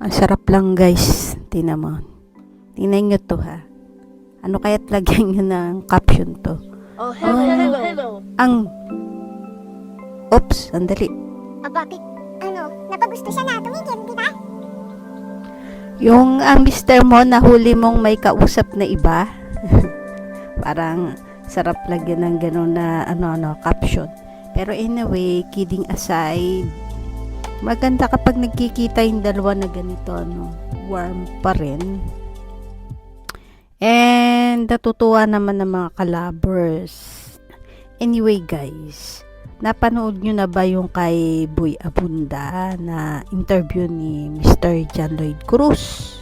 Ang sarap lang guys. Tingnan mo. Tingnan nyo to ha. Ano kaya't lagyan nyo ng caption to? Oh, hello. Ang... Oops, sandali. Bakit? Napagusto siya na tumigil, di ba? Yung ang mister mo, nahuli mong may kausap na iba. Parang sarap lagyan ng gano'n na caption. Pero anyway, kidding aside, maganda kapag nagkikita yung dalawa na ganito, warm pa rin. And natutuwa naman ng mga kalabers. Anyway guys, napanood nyo na ba yung kay Boy Abunda na interview ni Mr. John Lloyd Cruz?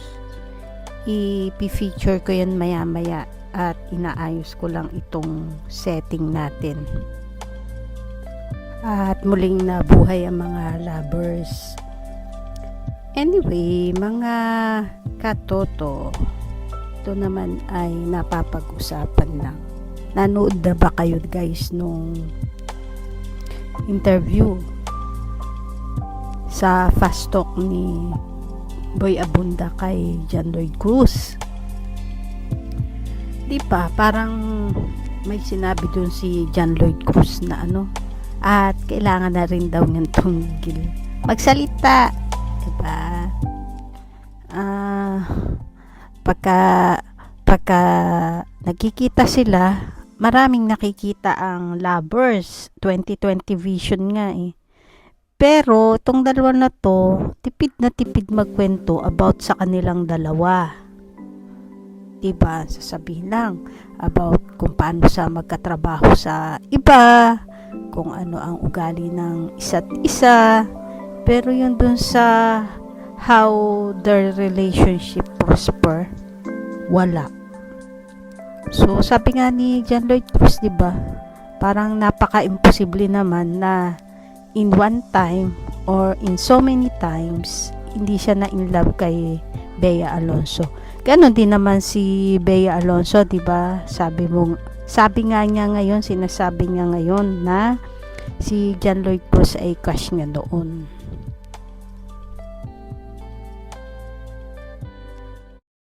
I-feature ko yan maya-maya at inaayos ko lang itong setting natin. At muling nabuhay ang mga lovers. Anyway, mga katoto, ito naman ay napapag-usapan lang. Nanood na ba kayo guys nung interview sa Fast Talk ni Boy Abunda kay John Lloyd Cruz? Di ba? Parang may sinabi dun si John Lloyd Cruz na at kailangan na rin daw niyang tumigil magsalita, diba? Pagka nagkikita sila, maraming nakikita ang lovers. 2020 vision nga eh. Pero itong dalawa na to, tipid na tipid magkwento about sa kanilang dalawa. Diba? Sasabihin lang about kung paano sa magkatrabaho sa iba, kung ano ang ugali ng isa't isa. Pero yun dun sa how their relationship prosper, wala. So sabi nga ni John Lloyd Cruz, diba, parang napaka-imposible naman na in one time or in so many times hindi siya na in love kay Bea Alonzo. Ganon din naman si Bea Alonzo, diba? Sinasabi niya ngayon na si John Lloyd Cruz ay crush niya noon.